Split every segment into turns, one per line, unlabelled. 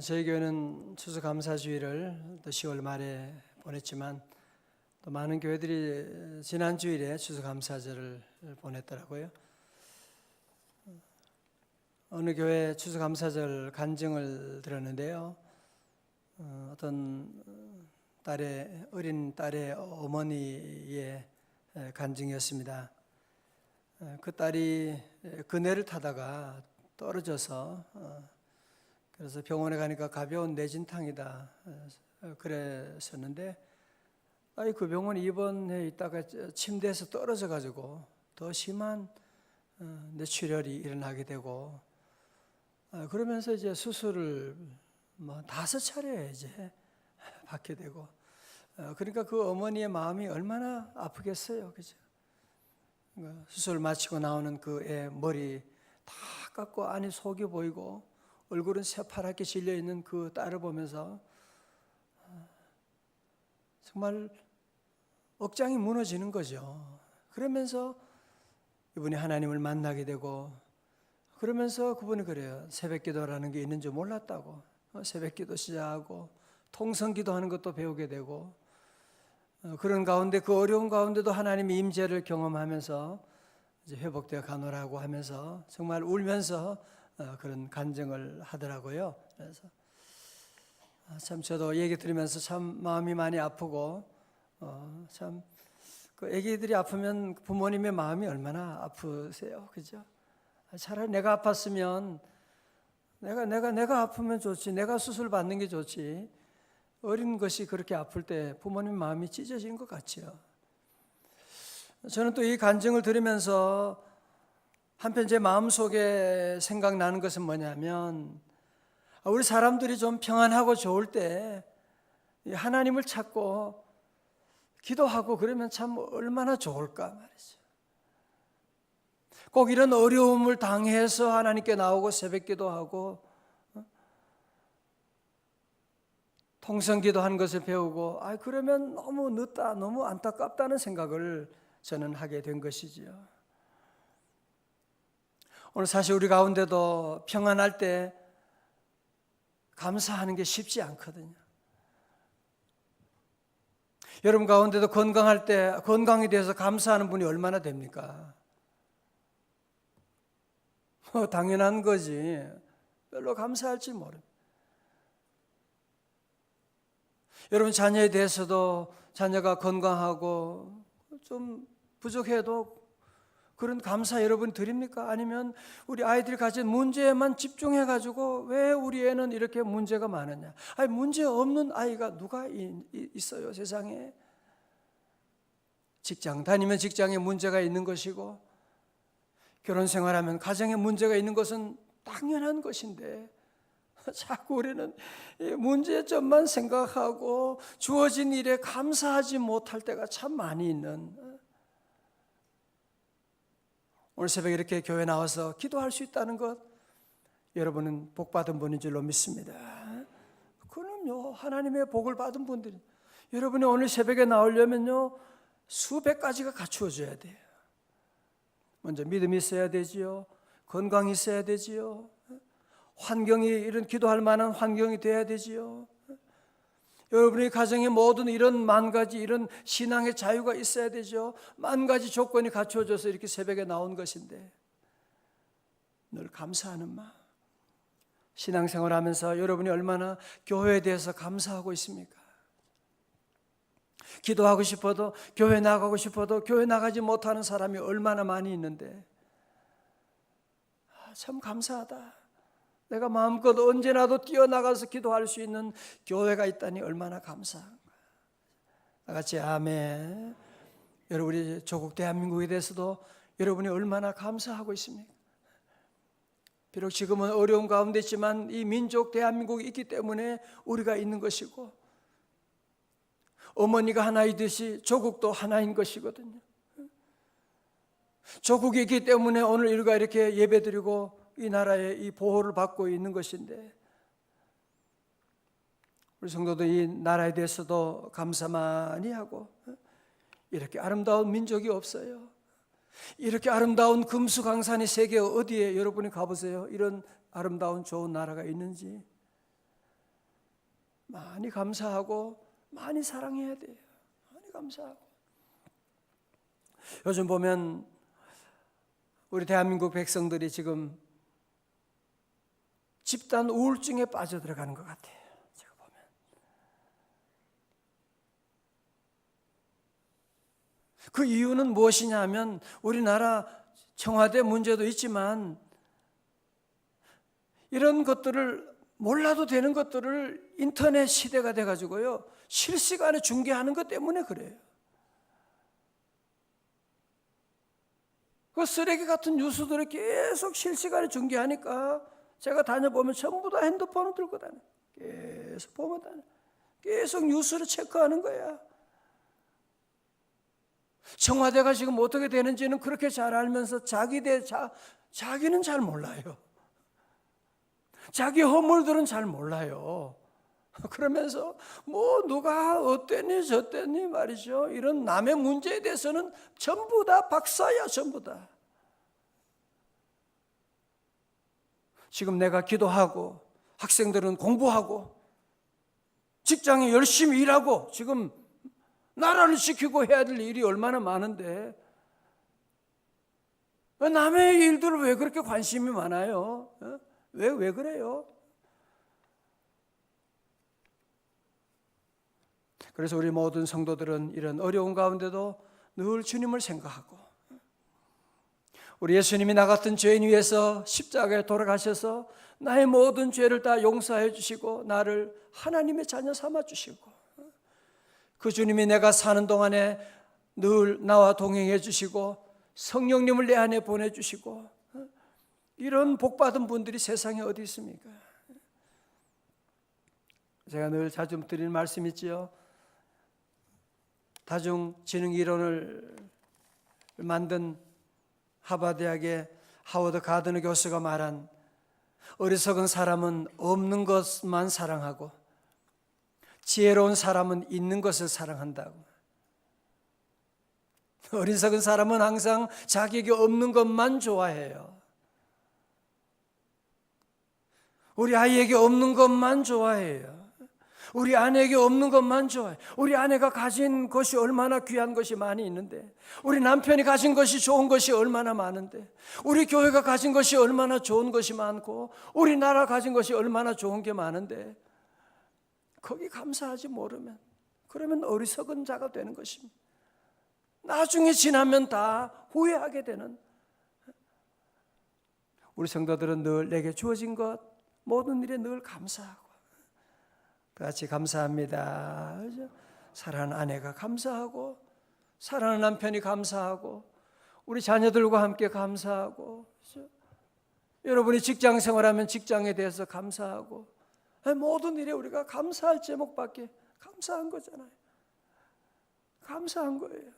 저희 교회는 추수감사주일을 또 10월 말에 보냈지만 또 많은 교회들이 지난 주일에 추수감사절을 보냈더라고요. 어느 교회 추수감사절 간증을 들었는데요. 어떤 어린 딸의 어머니의 간증이었습니다. 그 딸이 그네를 타다가 떨어져서 그래서 병원에 가니까 가벼운 뇌진탕이다 그랬었는데 그 병원 입원해 있다가 침대에서 떨어져 가지고 더 심한 뇌출혈이 일어나게 되고 그러면서 이제 수술을 5차례 이제 받게 되고 그러니까 그 어머니의 마음이 얼마나 아프겠어요, 그죠? 수술 마치고 나오는 그 애 머리 다 깎고 안이 속이 보이고 얼굴은 새파랗게 질려 있는 그 딸을 보면서 정말 억장이 무너지는 거죠. 그러면서 이분이 하나님을 만나게 되고 그러면서 그분이 그래요. 새벽기도라는 게 있는 줄 몰랐다고. 새벽기도 시작하고 통성기도하는 것도 배우게 되고 그런 가운데 그 어려운 가운데도 하나님의 임재를 경험하면서 이제 회복되어 가노라고 하면서 정말 울면서 그런 간증을 하더라고요. 그래서 참 저도 얘기 들으면서 참 마음이 많이 아프고 참 그 아기들이 아프면 부모님의 마음이 얼마나 아프세요, 그죠? 차라리 내가 아팠으면 내가 아프면 좋지, 내가 수술 받는 게 좋지. 어린 것이 그렇게 아플 때 부모님 마음이 찢어지는 것 같죠. 저는 또 이 간증을 들으면서 한편 제 마음속에 생각나는 것은 뭐냐면 우리 사람들이 좀 평안하고 좋을 때 하나님을 찾고 기도하고 그러면 참 얼마나 좋을까 말이죠. 꼭 이런 어려움을 당해서 하나님께 나오고 새벽기도하고 통성기도하는 것을 배우고 그러면 너무 늦다, 너무 안타깝다는 생각을 저는 하게 된 것이지요. 오늘 사실 우리 가운데도 평안할 때 감사하는 게 쉽지 않거든요. 여러분 가운데도 건강할 때 건강에 대해서 감사하는 분이 얼마나 됩니까? 당연한 거지. 별로 감사할지 모릅니다. 여러분 자녀에 대해서도 자녀가 건강하고 좀 부족해도 그런 감사 여러분 드립니까? 아니면 우리 아이들이 가진 문제에만 집중해가지고 왜 우리 애는 이렇게 문제가 많으냐? 문제 없는 아이가 누가 있어요, 세상에? 직장 다니면 직장에 문제가 있는 것이고 결혼 생활하면 가정에 문제가 있는 것은 당연한 것인데 자꾸 우리는 문제점만 생각하고 주어진 일에 감사하지 못할 때가 참 많이 있는 오늘 새벽에 이렇게 교회 나와서 기도할 수 있다는 것 여러분은 복 받은 분인 줄로 믿습니다. 그럼요, 하나님의 복을 받은 분들이 여러분이 오늘 새벽에 나오려면요 수백 가지가 갖추어져야 돼요. 먼저 믿음이 있어야 되지요, 건강이 있어야 되지요, 환경이 이런 기도할 만한 환경이 돼야 되지요. 여러분의 가정에 모든 이런 만 가지 이런 신앙의 자유가 있어야 되죠. 만 가지 조건이 갖춰져서 이렇게 새벽에 나온 것인데 늘 감사하는 마음. 신앙생활하면서 여러분이 얼마나 교회에 대해서 감사하고 있습니까? 기도하고 싶어도 교회 나가고 싶어도 교회 나가지 못하는 사람이 얼마나 많이 있는데 참 감사하다. 내가 마음껏 언제나도 뛰어나가서 기도할 수 있는 교회가 있다니 얼마나 감사한가. 다같이 아멘. 여러분 우리 조국 대한민국에 대해서도 여러분이 얼마나 감사하고 있습니까? 비록 지금은 어려운 가운데 있지만 이 민족 대한민국이 있기 때문에 우리가 있는 것이고 어머니가 하나이듯이 조국도 하나인 것이거든요. 조국이 있기 때문에 오늘 우리가 이렇게 예배드리고 이 나라의 이 보호를 받고 있는 것인데 우리 성도도 이 나라에 대해서도 감사 많이 하고 이렇게 아름다운 민족이 없어요. 이렇게 아름다운 금수강산이 세계 어디에 여러분이 가보세요. 이런 아름다운 좋은 나라가 있는지 많이 감사하고 많이 사랑해야 돼요. 많이 감사하고. 요즘 보면 우리 대한민국 백성들이 지금 집단 우울증에 빠져들어가는 것 같아요. 제가 보면. 그 이유는 무엇이냐 하면 우리나라 청와대 문제도 있지만 이런 것들을 몰라도 되는 것들을 인터넷 시대가 돼가지고요 실시간에 중계하는 것 때문에 그래요. 그 쓰레기 같은 뉴스들을 계속 실시간에 중계하니까 제가 다녀보면 전부 다 핸드폰을 들고 다녀요. 계속 보면 다녀요. 계속 뉴스를 체크하는 거야. 청와대가 지금 어떻게 되는지는 그렇게 잘 알면서 자기는 잘 몰라요. 자기 허물들은 잘 몰라요. 그러면서 뭐 누가 어땠니 저땠니 말이죠. 이런 남의 문제에 대해서는 전부 다 박사야. 전부 다. 지금 내가 기도하고 학생들은 공부하고 직장에 열심히 일하고 지금 나라를 지키고 해야 될 일이 얼마나 많은데 남의 일들을 왜 그렇게 관심이 많아요? 왜 그래요? 그래서 우리 모든 성도들은 이런 어려운 가운데도 늘 주님을 생각하고 우리 예수님이 나 같은 죄인 위해서 십자가에 돌아가셔서 나의 모든 죄를 다 용서해 주시고 나를 하나님의 자녀 삼아 주시고 그 주님이 내가 사는 동안에 늘 나와 동행해 주시고 성령님을 내 안에 보내주시고 이런 복받은 분들이 세상에 어디 있습니까? 제가 늘 자주 드리는 말씀이 있지요. 다중지능 이론을 만든 하버드대학의 하워드 가드너 교수가 말한 어리석은 사람은 없는 것만 사랑하고 지혜로운 사람은 있는 것을 사랑한다고. 어리석은 사람은 항상 자기에게 없는 것만 좋아해요. 우리 아이에게 없는 것만 좋아해요. 우리 아내에게 없는 것만 좋아해요. 우리 아내가 가진 것이 얼마나 귀한 것이 많이 있는데, 우리 남편이 가진 것이 좋은 것이 얼마나 많은데, 우리 교회가 가진 것이 얼마나 좋은 것이 많고, 우리나라 가진 것이 얼마나 좋은 게 많은데 거기 감사하지 모르면 그러면 어리석은 자가 되는 것입니다. 나중에 지나면 다 후회하게 되는. 우리 성도들은 늘 내게 주어진 것 모든 일에 늘 감사하고 같이 감사합니다. 그렇죠? 사랑하는 아내가 감사하고 사랑하는 남편이 감사하고 우리 자녀들과 함께 감사하고 그렇죠? 여러분이 직장 생활하면 직장에 대해서 감사하고 모든 일에 우리가 감사할 제목밖에 감사한 거잖아요. 감사한 거예요.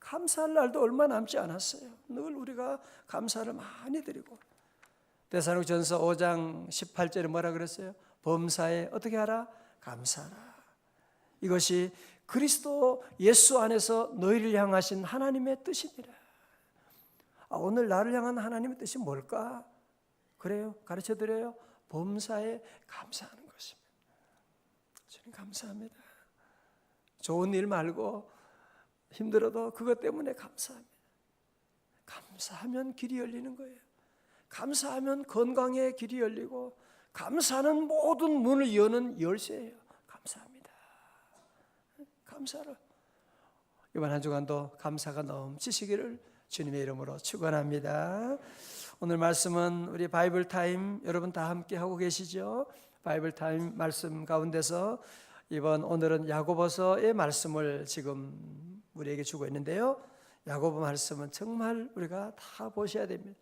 감사할 날도 얼마 남지 않았어요. 늘 우리가 감사를 많이 드리고 데살로니가전서 5장 18절에 뭐라 그랬어요? 범사에 어떻게 하라? 감사하라. 이것이 그리스도 예수 안에서 너희를 향하신 하나님의 뜻이니라. 오늘 나를 향한 하나님의 뜻이 뭘까? 그래요? 가르쳐드려요. 범사에 감사하는 것입니다. 주님 감사합니다. 좋은 일 말고 힘들어도 그것 때문에 감사합니다. 감사하면 길이 열리는 거예요. 감사하면 건강에 길이 열리고 감사는 모든 문을 여는 열쇠예요. 감사합니다. 감사를 이번 한 주간도 감사가 넘치시기를 주님의 이름으로 축원합니다. 오늘 말씀은 우리 바이블 타임 여러분 다 함께 하고 계시죠? 바이블 타임 말씀 가운데서 오늘은 야고보서의 말씀을 지금 우리에게 주고 있는데요. 야고보 말씀은 정말 우리가 다 보셔야 됩니다.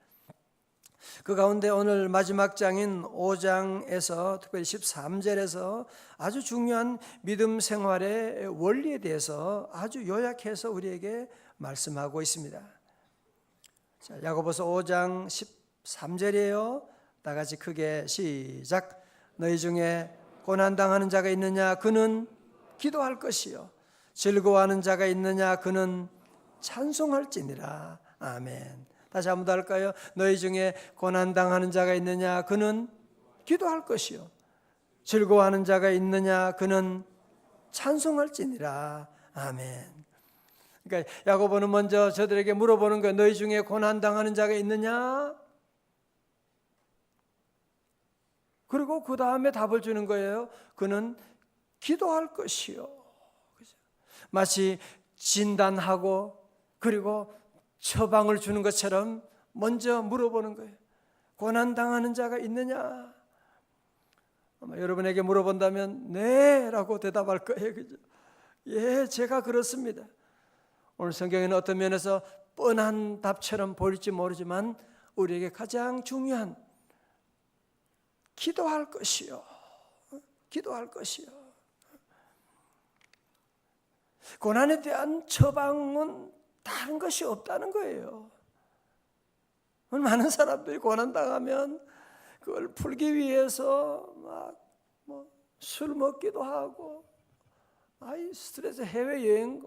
그 가운데 오늘 마지막 장인 5장에서 특별히 13절에서 아주 중요한 믿음 생활의 원리에 대해서 아주 요약해서 우리에게 말씀하고 있습니다. 자, 야고보서 5장 13절이에요. 다 같이 크게 시작. 너희 중에 고난당하는 자가 있느냐? 그는 기도할 것이요. 즐거워하는 자가 있느냐? 그는 찬송할지니라. 아멘. 다시 한번 더 할까요? 너희 중에 고난당하는 자가 있느냐? 그는 기도할 것이요. 즐거워하는 자가 있느냐? 그는 찬송할지니라. 아멘. 그러니까 야고보는 먼저 저들에게 물어보는 거예요. 너희 중에 고난당하는 자가 있느냐? 그리고 그 다음에 답을 주는 거예요. 그는 기도할 것이요. 마치 진단하고 그리고 처방을 주는 것처럼 먼저 물어보는 거예요. 고난당하는 자가 있느냐? 아마 여러분에게 물어본다면 네 라고 대답할 거예요. 그죠? 예, 제가 그렇습니다. 오늘 성경에는 어떤 면에서 뻔한 답처럼 보일지 모르지만 우리에게 가장 중요한 기도할 것이요. 기도할 것이요. 고난에 대한 처방은 다른 것이 없다는 거예요. 많은 사람들이 고난당하면 그걸 풀기 위해서 막 술 먹기도 하고, 스트레스 해외여행,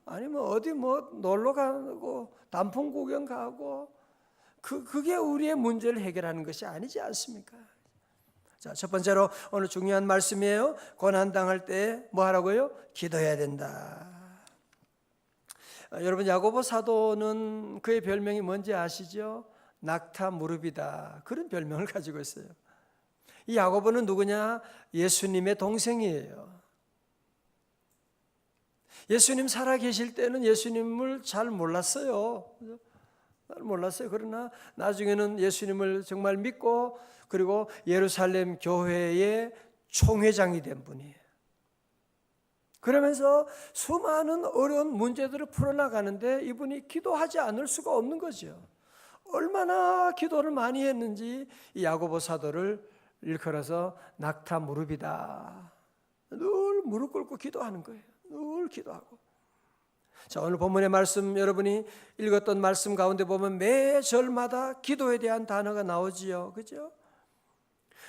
아니면 어디 놀러 가고, 단풍 구경 가고, 그게 우리의 문제를 해결하는 것이 아니지 않습니까? 자, 첫 번째로 오늘 중요한 말씀이에요. 고난당할 때 뭐 하라고요? 기도해야 된다. 여러분, 야고보 사도는 그의 별명이 뭔지 아시죠? 낙타 무릎이다. 그런 별명을 가지고 있어요. 이 야고보는 누구냐? 예수님의 동생이에요. 예수님 살아계실 때는 예수님을 잘 몰랐어요. 그러나 나중에는 예수님을 정말 믿고 그리고 예루살렘 교회의 총회장이 된 분이에요. 그러면서 수많은 어려운 문제들을 풀어나가는데 이분이 기도하지 않을 수가 없는 거죠. 얼마나 기도를 많이 했는지 이 야고보 사도를 일컬어서 낙타 무릎이다. 늘 무릎 꿇고 기도하는 거예요. 늘 기도하고. 자, 오늘 본문의 말씀, 여러분이 읽었던 말씀 가운데 보면 매 절마다 기도에 대한 단어가 나오지요. 그죠?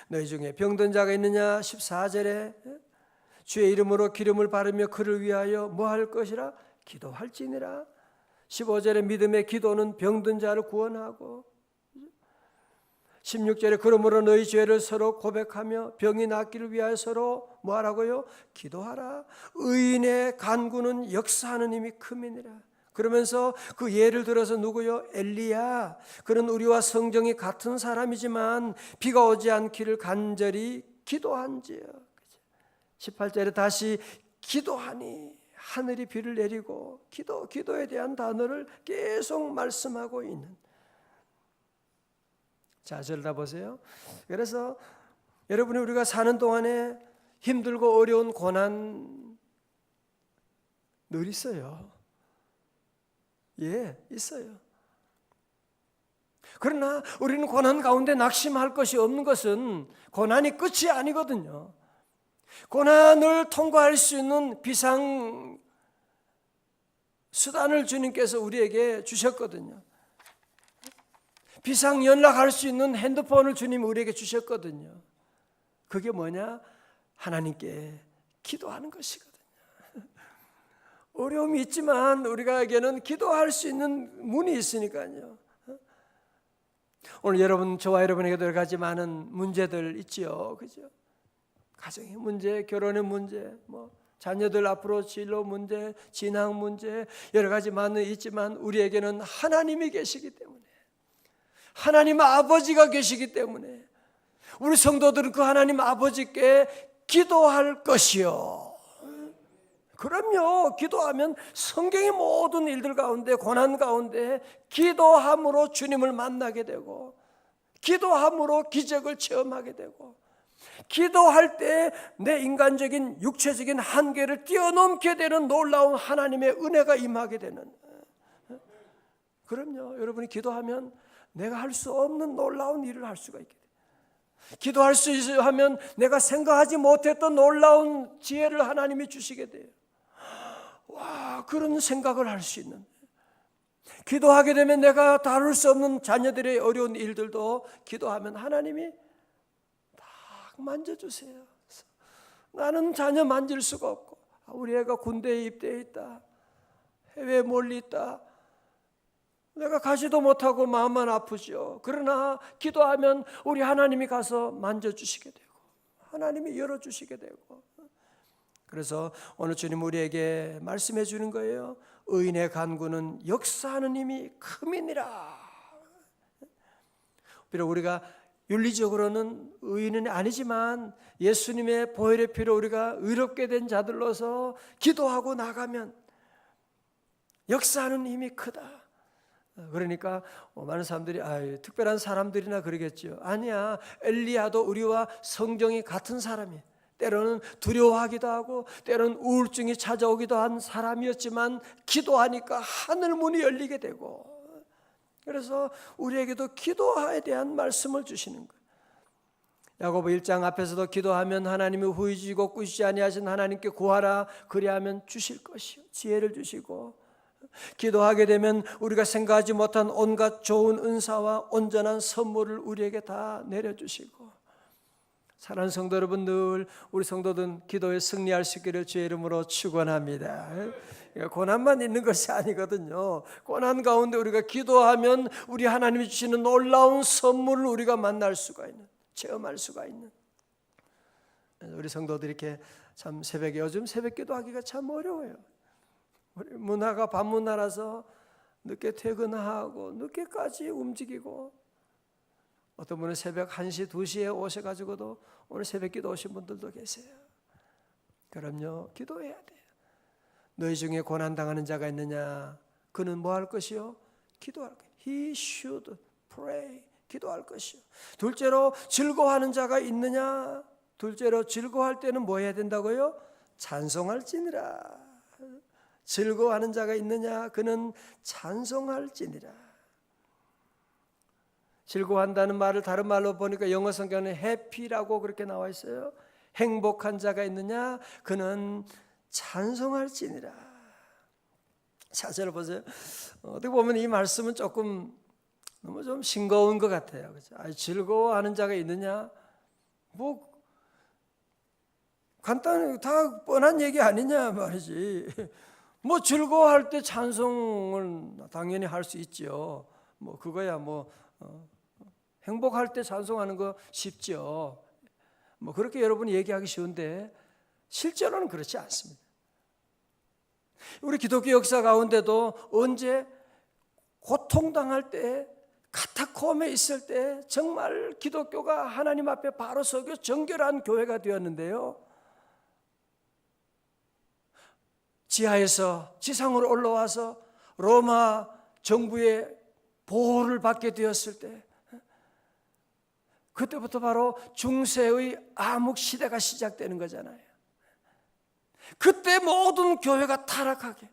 너희 중에 병든 자가 있느냐? 14절에 주의 이름으로 기름을 바르며 그를 위하여 뭐 할 것이라? 기도할지니라. 15절에 믿음의 기도는 병든 자를 구원하고, 16절에 그러므로 너희 죄를 서로 고백하며 병이 낫기를 위하여 서로 뭐 하라고요? 기도하라. 의인의 간구는 역사하는 힘이 큼이니라. 그러면서 그 예를 들어서 누구요? 엘리야. 그는 우리와 성정이 같은 사람이지만 비가 오지 않기를 간절히 기도한지요. 18절에 다시 기도하니 하늘이 비를 내리고, 기도에 대한 단어를 계속 말씀하고 있는. 자, 저를 보세요. 그래서 여러분이 우리가 사는 동안에 힘들고 어려운 고난 늘 있어요. 예, 있어요. 그러나 우리는 고난 가운데 낙심할 것이 없는 것은 고난이 끝이 아니거든요. 고난을 통과할 수 있는 비상 수단을 주님께서 우리에게 주셨거든요. 비상 연락할 수 있는 핸드폰을 주님이 우리에게 주셨거든요. 그게 뭐냐? 하나님께 기도하는 것이거든요. 어려움이 있지만 우리가에게는 기도할 수 있는 문이 있으니까요. 오늘 저와 여러분에게도 여러 가지 많은 문제들 있지요. 그죠? 가정의 문제, 결혼의 문제, 자녀들 앞으로 진로 문제, 진학 문제, 여러 가지 많은 있지만 우리에게는 하나님이 계시기 때문에, 하나님 아버지가 계시기 때문에 우리 성도들은 그 하나님 아버지께 기도할 것이요. 그럼요. 기도하면 성경의 모든 일들 가운데, 고난 가운데 기도함으로 주님을 만나게 되고, 기도함으로 기적을 체험하게 되고, 기도할 때 내 인간적인 육체적인 한계를 뛰어넘게 되는 놀라운 하나님의 은혜가 임하게 되는. 그럼요. 여러분이 기도하면 내가 할 수 없는 놀라운 일을 할 수가 있게 돼요. 기도할 수 있어야 하면 내가 생각하지 못했던 놀라운 지혜를 하나님이 주시게 돼요. 와, 그런 생각을 할 수 있는. 기도하게 되면 내가 다룰 수 없는 자녀들의 어려운 일들도 기도하면 하나님이 딱 만져주세요. 나는 자녀 만질 수가 없고, 우리 애가 군대에 입대해 있다, 해외에 멀리 있다, 내가 가지도 못하고 마음만 아프죠. 그러나 기도하면 우리 하나님이 가서 만져주시게 되고, 하나님이 열어주시게 되고, 그래서 오늘 주님 우리에게 말씀해 주는 거예요. 의인의 간구는 역사하는 힘이 큼이니라. 비록 우리가 윤리적으로는 의인은 아니지만 예수님의 보혈의 피로 우리가 의롭게 된 자들로서 기도하고 나가면 역사하는 힘이 크다. 그러니까 많은 사람들이 특별한 사람들이나 그러겠죠. 아니야, 엘리야도 우리와 성정이 같은 사람이에요. 때로는 두려워하기도 하고 때로는 우울증이 찾아오기도 한 사람이었지만 기도하니까 하늘 문이 열리게 되고, 그래서 우리에게도 기도에 대한 말씀을 주시는 거예요. 야고보 1장 앞에서도 기도하면 하나님이 후이지고 꾸시지 아니하신 하나님께 구하라, 그리하면 주실 것이요 지혜를 주시고, 기도하게 되면 우리가 생각하지 못한 온갖 좋은 은사와 온전한 선물을 우리에게 다 내려주시고, 사랑하는 성도 여러분, 늘 우리 성도들은 기도에 승리할 수 있기를 주의 이름으로 축원합니다. 고난만 있는 것이 아니거든요. 고난 가운데 우리가 기도하면 우리 하나님이 주시는 놀라운 선물을 우리가 만날 수가 있는, 체험할 수가 있는, 우리 성도들이 이렇게 참 새벽에, 요즘 새벽 기도하기가 참 어려워요. 우리 문화가 밤문화라서 늦게 퇴근하고 늦게까지 움직이고, 어떤 분은 새벽 1시, 2시에 오셔가지고도 오늘 새벽 기도 오신 분들도 계세요. 그럼요, 기도해야 돼요. 너희 중에 고난당하는 자가 있느냐? 그는 뭐 할 것이요? 기도할 것이요. He should pray. 기도할 것이요. 둘째로 즐거워하는 자가 있느냐? 둘째로 즐거워할 때는 뭐 해야 된다고요? 찬송할지니라. 즐거워하는 자가 있느냐? 그는 찬송할지니라. 즐거워한다는 말을 다른 말로 보니까 영어 성경에는 happy라고 그렇게 나와 있어요. 행복한 자가 있느냐? 그는 찬송할지니라. 자세를 보세요. 어떻게 보면 이 말씀은 조금 너무 좀 싱거운 것 같아요. 그렇죠? 즐거워하는 자가 있느냐? 뭐 간단히 다 뻔한 얘기 아니냐 말이지. 뭐 즐거워할 때 찬송을 당연히 할 수 있죠. 뭐 그거야 뭐 행복할 때 찬송하는 거 쉽죠. 뭐 그렇게 여러분이 얘기하기 쉬운데 실제로는 그렇지 않습니다. 우리 기독교 역사 가운데도 언제 고통당할 때, 카타콤에 있을 때 정말 기독교가 하나님 앞에 바로 서고 정결한 교회가 되었는데요, 지하에서 지상으로 올라와서 로마 정부의 보호를 받게 되었을 때, 그때부터 바로 중세의 암흑 시대가 시작되는 거잖아요. 그때 모든 교회가 타락하게,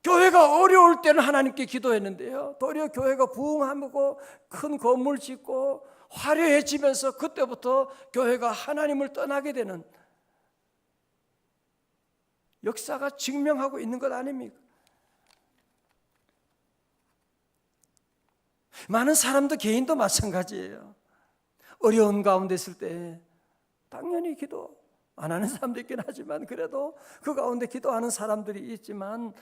교회가 어려울 때는 하나님께 기도했는데요, 도리어 교회가 부흥하고 큰 건물 짓고 화려해지면서 그때부터 교회가 하나님을 떠나게 되는 역사가 증명하고 있는 것 아닙니까? 많은 사람도, 개인도 마찬가지예요. 어려운 가운데 있을 때 당연히 기도 안 하는 사람도 있긴 하지만, 그래도 그 가운데 기도하는 사람들이 있지만,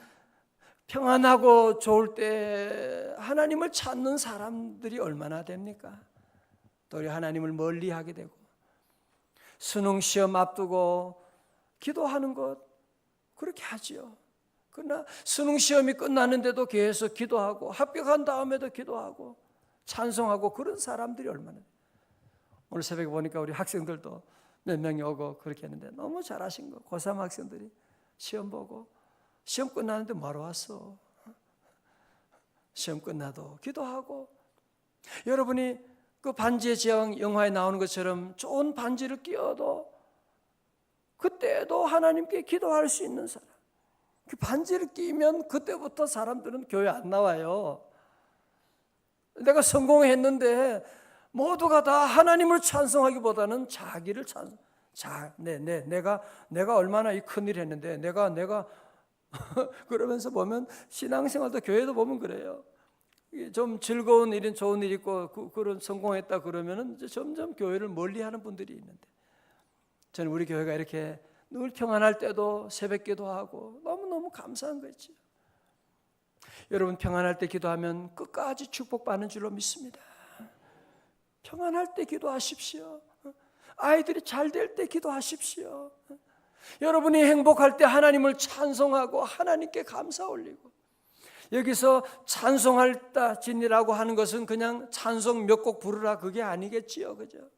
평안하고 좋을 때 하나님을 찾는 사람들이 얼마나 됩니까? 도리어 하나님을 멀리하게 되고, 수능 시험 앞두고 기도하는 것 그렇게 하지요. 그러나 수능 시험이 끝났는데도 계속 기도하고, 합격한 다음에도 기도하고 찬송하고, 그런 사람들이 얼마나. 오늘 새벽에 보니까 우리 학생들도 몇 명이 오고 그렇게 했는데 너무 잘하신 거. 고3 학생들이 시험 보고, 시험 끝나는데 뭐하러 왔어? 시험 끝나도 기도하고. 여러분이 그 반지의 제왕 영화에 나오는 것처럼 좋은 반지를 끼워도 그때도 하나님께 기도할 수 있는 사람, 그 반지를 끼면 그때부터 사람들은 교회 안 나와요. 내가 성공했는데 모두가 다 하나님을 찬송하기보다는 자기를 내가 얼마나 이 큰일 했는데, 내가 그러면서 보면 신앙생활도 교회도 보면 그래요. 좀 즐거운 일은 좋은 일 있고 그런 성공했다 그러면은 이제 점점 교회를 멀리하는 분들이 있는데, 저는 우리 교회가 이렇게 늘 평안할 때도 새벽 기도하고 너무너무 감사한 거죠. 여러분, 평안할 때 기도하면 끝까지 축복받는 줄로 믿습니다. 평안할 때 기도하십시오. 아이들이 잘 될 때 기도하십시오. 여러분이 행복할 때 하나님을 찬송하고 하나님께 감사 올리고, 여기서 찬송할다 진이라고 하는 것은 그냥 찬송 몇 곡 부르라 그게 아니겠지요, 그죠?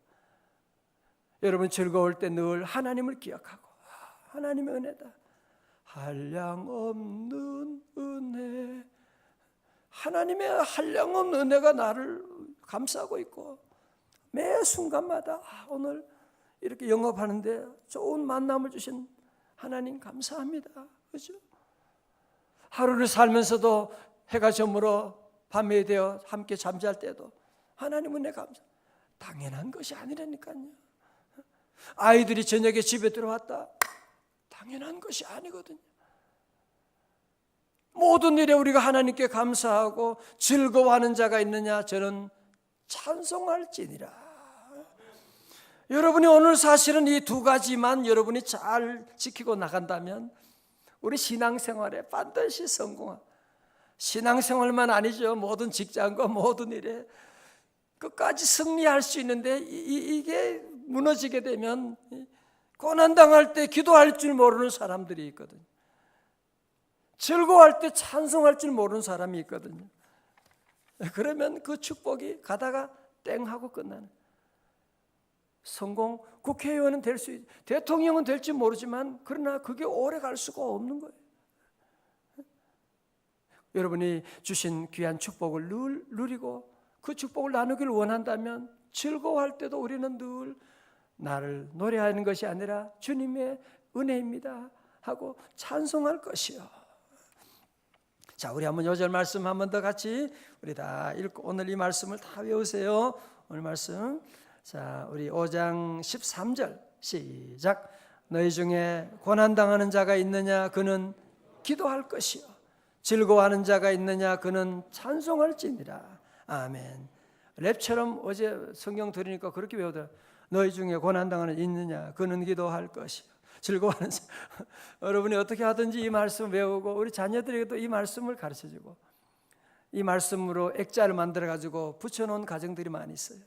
여러분 즐거울 때 늘 하나님을 기억하고, 하나님의 은혜다, 한량없는 은혜, 하나님의 한량없는 은혜가 나를 감싸고 있고, 매 순간마다 오늘 이렇게 영업하는데 좋은 만남을 주신 하나님 감사합니다, 그죠? 하루를 살면서도 해가 저물어 밤이 되어 함께 잠잘 때도 하나님 은혜 감사. 당연한 것이 아니라니까요. 아이들이 저녁에 집에 들어왔다, 당연한 것이 아니거든요. 모든 일에 우리가 하나님께 감사하고 즐거워하는 자가 있느냐? 저는 찬송할지니라. 여러분이 오늘 사실은 이 두 가지만 여러분이 잘 지키고 나간다면 우리 신앙생활에 반드시 성공한, 신앙생활만 아니죠, 모든 직장과 모든 일에 끝까지 승리할 수 있는데, 이게 무너지게 되면 고난당할 때 기도할 줄 모르는 사람들이 있거든요. 즐거워할 때 찬송할 줄 모르는 사람이 있거든요. 그러면 그 축복이 가다가 땡 하고 끝나는, 성공, 국회의원은 될 수 있, 대통령은 될지 모르지만 그러나 그게 오래 갈 수가 없는 거예요. 여러분이 주신 귀한 축복을 늘 누리고 그 축복을 나누기를 원한다면 즐거워할 때도 우리는 늘 나를 노래하는 것이 아니라 주님의 은혜입니다 하고 찬송할 것이요. 자, 우리 한번 요절 말씀 한 번 더 같이 우리 다 읽고 오늘 이 말씀을 다 외우세요. 오늘 말씀, 자, 우리 5장 13절 시작. 너희 중에 고난당하는 자가 있느냐? 그는 기도할 것이요. 즐거워하는 자가 있느냐? 그는 찬송할지니라. 아멘. 랩처럼 어제 성경 들으니까 그렇게 외우더라. 너희 중에 고난당하는 있느냐? 그는 기도할 것이요. 즐거워하는 자. 여러분이 어떻게 하든지 이 말씀 외우고 우리 자녀들에게도 이 말씀을 가르쳐주고, 이 말씀으로 액자를 만들어가지고 붙여놓은 가정들이 많이 있어요.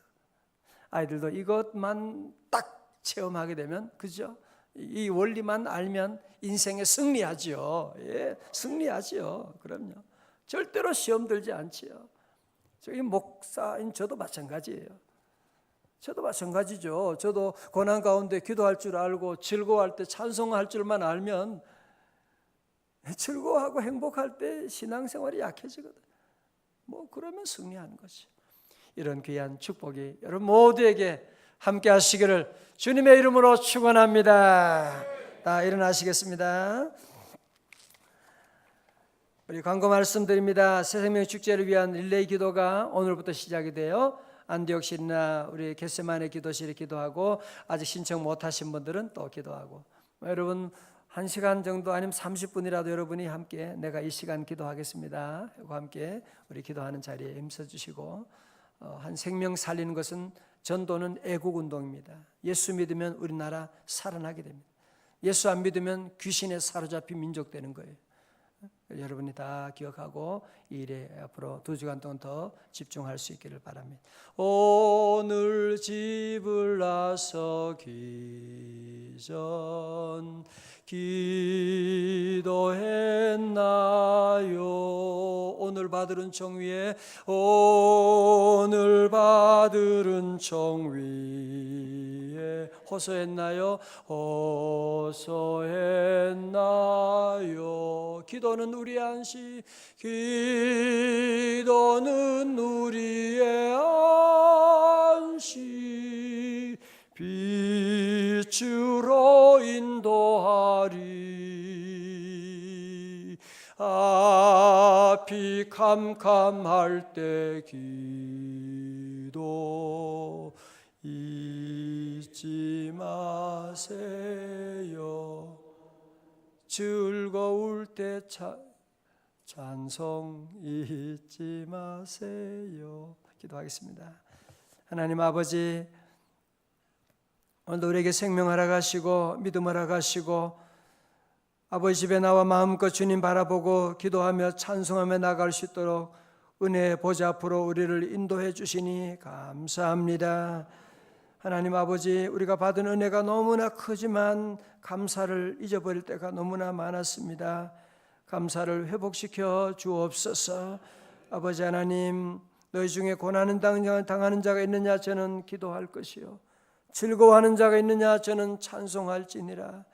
아이들도 이것만 딱 체험하게 되면, 그죠? 이 원리만 알면 인생에 승리하지요. 예, 승리하지요. 그럼요. 절대로 시험 들지 않지요. 저기 목사인 저도 마찬가지예요. 저도 마찬가지죠. 저도 고난 가운데 기도할 줄 알고 즐거워할 때 찬송할 줄만 알면, 즐거워하고 행복할 때 신앙생활이 약해지거든. 뭐 그러면 승리하는 거지. 이런 귀한 축복이 여러분 모두에게 함께 하시기를 주님의 이름으로 축원합니다. 다 일어나시겠습니다. 우리 광고 말씀드립니다. 새생명 축제를 위한 릴레이 기도가 오늘부터 시작이 돼요. 안디옥실이나 우리 겟세마네 기도실에 기도하고, 아직 신청 못하신 분들은 또 기도하고, 여러분 1시간 정도 아니면 30분이라도 여러분이 함께 내가 이 시간 기도하겠습니다 하고 함께 우리 기도하는 자리에 힘써주시고, 한 생명 살리는 것은, 전도는 애국운동입니다. 예수 믿으면 우리나라 살아나게 됩니다. 예수 안 믿으면 귀신에 사로잡힌 민족 되는 거예요. 여러분이 다 기억하고 이 일에 앞으로 2주간 동안 더 집중할 수 있기를 바랍니다. 오늘 집을 나서기 전 기도했나요? 오늘 받은 정 위에, 오늘 받은 정 위에 호소했나요? 호소했나요? 기도는 우리의 안식, 기도는 우리의 안식, 빛으로 인도하리. 앞이 캄캄할 때 기도 잊지 마세요. 즐거울 때 찬송 잊지 마세요. 기도하겠습니다. 하나님 아버지, 오늘도 우리에게 생명 허락하시고 믿음 허락하시고, 아버지 집에 나와 마음껏 주님 바라보고 기도하며 찬송하며 나갈 수 있도록 은혜의 보좌 앞으로 우리를 인도해 주시니 감사합니다. 하나님 아버지, 우리가 받은 은혜가 너무나 크지만 감사를 잊어버릴 때가 너무나 많았습니다. 감사를 회복시켜 주옵소서. 아버지 하나님, 너희 중에 고난을 당하는 자가 있느냐 저는 기도할 것이요 즐거워하는 자가 있느냐 저는 찬송할지니라.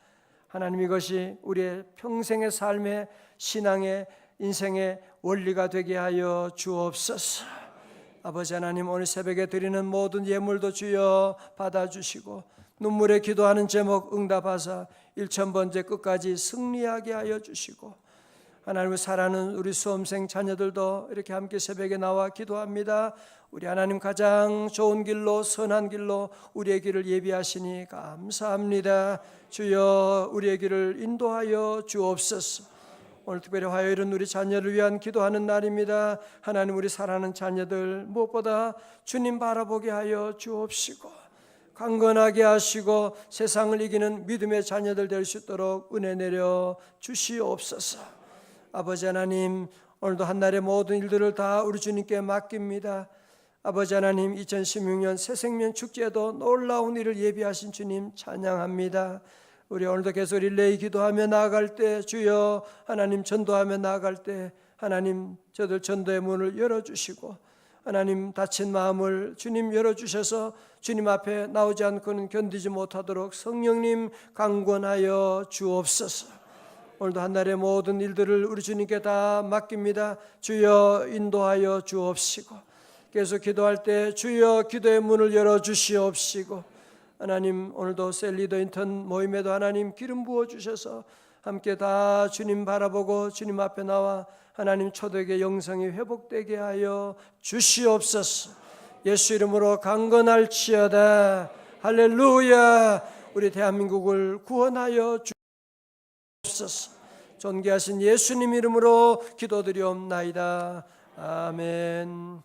하나님, 이것이 우리의 평생의 삶의 신앙의 인생의 원리가 되게 하여 주옵소서. 아버지 하나님, 오늘 새벽에 드리는 모든 예물도 주여 받아주시고 눈물에 기도하는 제목 응답하사 1000번째 끝까지 승리하게 하여 주시고, 하나님을 사랑하는 우리 수험생 자녀들도 이렇게 함께 새벽에 나와 기도합니다. 우리 하나님 가장 좋은 길로 선한 길로 우리의 길을 예비하시니 감사합니다. 주여 우리의 길을 인도하여 주옵소서. 오늘 특별히 화요일은 우리 자녀를 위한 기도하는 날입니다. 하나님, 우리 사랑하는 자녀들 무엇보다 주님 바라보게 하여 주옵시고 강건하게 하시고 세상을 이기는 믿음의 자녀들 될 수 있도록 은혜 내려 주시옵소서. 아버지 하나님, 오늘도 한날의 모든 일들을 다 우리 주님께 맡깁니다. 아버지 하나님, 2016년 새생명 축제도 놀라운 일을 예비하신 주님 찬양합니다. 우리 오늘도 계속 릴레이 기도하며 나아갈 때 주여 하나님 전도하며 나아갈 때 하나님 저들 전도의 문을 열어주시고 하나님 닫힌 마음을 주님 열어주셔서 주님 앞에 나오지 않고는 견디지 못하도록 성령님 강권하여 주옵소서. 오늘도 한날의 모든 일들을 우리 주님께 다 맡깁니다. 주여 인도하여 주옵시고 계속 기도할 때 주여 기도의 문을 열어주시옵시고, 하나님 오늘도 셀리더 인턴 모임에도 하나님 기름 부어주셔서 함께 다 주님 바라보고 주님 앞에 나와 하나님 초대교회 영성이 회복되게 하여 주시옵소서. 예수 이름으로 강건할지어다. 할렐루야. 우리 대한민국을 구원하여 주옵소서. 존귀하신 예수님 이름으로 기도드리옵나이다. 아멘.